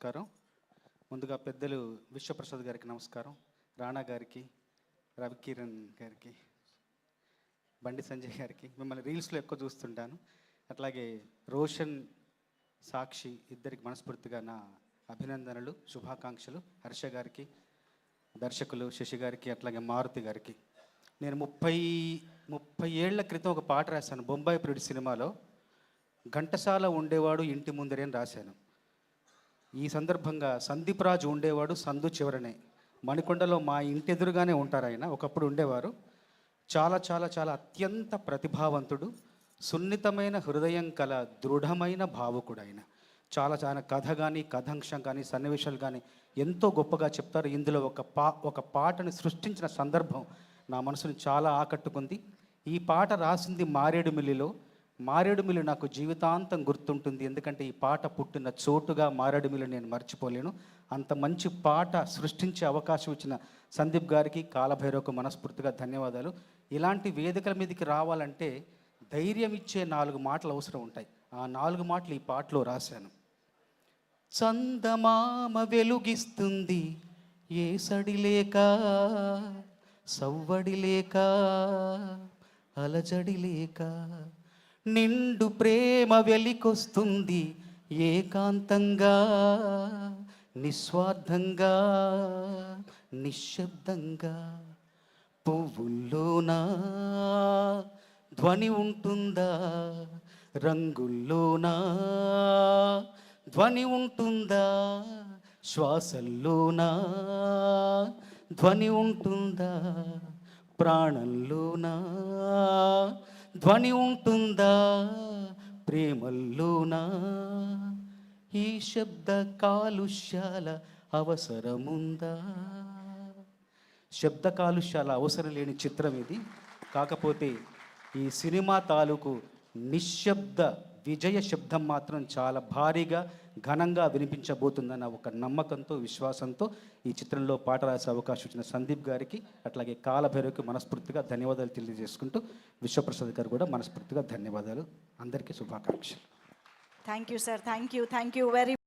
నమస్కారం. ముందుగా పెద్దలు విశ్వప్రసాద్ గారికి నమస్కారం, రాణా గారికి, రవికిరణ్ గారికి, బండి సంజయ్ గారికి. మిమ్మల్ని రీల్స్లో ఎక్కువ చూస్తుంటాను. అట్లాగే రోషన్, సాక్షి ఇద్దరికి మనస్ఫూర్తిగా నా అభినందనలు, శుభాకాంక్షలు. హర్ష గారికి, దర్శకులు శశి గారికి, అట్లాగే మారుతి గారికి. నేను 30 ఏళ్ల క్రితం ఒక పాట రాశాను బొంబాయి ప్రియుడి సినిమాలో. ఘంటసాల ఉండేవాడు ఇంటి ముందరే అని రాశాను. ఈ సందర్భంగా సందీప్ రాజు ఉండేవాడు సందు చివరనే, మణికొండలో మా ఇంటి ఎదురుగానే ఉంటారు ఆయన. ఒకప్పుడు ఉండేవారు. చాలా చాలా చాలా అత్యంత ప్రతిభావంతుడు, సున్నితమైన హృదయం కల దృఢమైన భావుకుడు ఆయన. చాలా చాలా కథ కానీ, కథాంశం కానీ, సన్నివేశాలు కానీ ఎంతో గొప్పగా చెప్తారు. ఇందులో ఒక పాటను సృష్టించిన సందర్భం నా మనసుని చాలా ఆకట్టుకుంది. ఈ పాట రాసింది మారేడుమిల్లిలో. మారేడుమిల్లి నాకు జీవితాంతం గుర్తుంటుంది. ఎందుకంటే ఈ పాట పుట్టిన చోటుగా మారేడుమిల్లి నేను మర్చిపోలేను. అంత మంచి పాట సృష్టించే అవకాశం ఇచ్చిన సందీప్ గారికి, కాలభైరవకు మనస్ఫూర్తిగా ధన్యవాదాలు. ఇలాంటి వేదికల మీదకి రావాలంటే ధైర్యం ఇచ్చే 4 మాటలు అవసరం ఉంటాయి. ఆ 4 మాటలు ఈ పాటలో రాశాను. చందమామ వెలుగిస్తుంది ఏ సడి లేక, సవ్వడి లేక, అలజడి లేక, నిండు ప్రేమ వెలికొస్తుంది ఏకాంతంగా, నిస్వార్థంగా, నిశ్శబ్దంగా. పువ్వుల్లోనా ధ్వని ఉంటుందా, రంగుల్లోనా ధ్వని ఉంటుందా, శ్వాసల్లోనా ధ్వని ఉంటుందా, ప్రాణంలోనా ధ్వని ఉంటుందా, ప్రేమల్లోనా. ఈ శబ్ద కాలుష్యాల అవసరముందా? శబ్ద కాలుష్యాల అవసరం లేని చిత్రం ఇది. కాకపోతే ఈ సినిమా తాలూకు నిశ్శబ్ద విజయ శబ్దం మాత్రం చాలా భారీగా, ఘనంగా వినిపించబోతుందన్న ఒక నమ్మకంతో, విశ్వాసంతో ఈ చిత్రంలో పాట రాసే అవకాశం ఇచ్చిన సందీప్ గారికి, అట్లాగే కాలభైరవకి మనస్ఫూర్తిగా ధన్యవాదాలు తెలియజేసుకుంటూ, విశ్వప్రసాద్ గారు కూడా మనస్ఫూర్తిగా ధన్యవాదాలు. అందరికీ శుభాకాంక్షలు. Thank you sir. Thank you very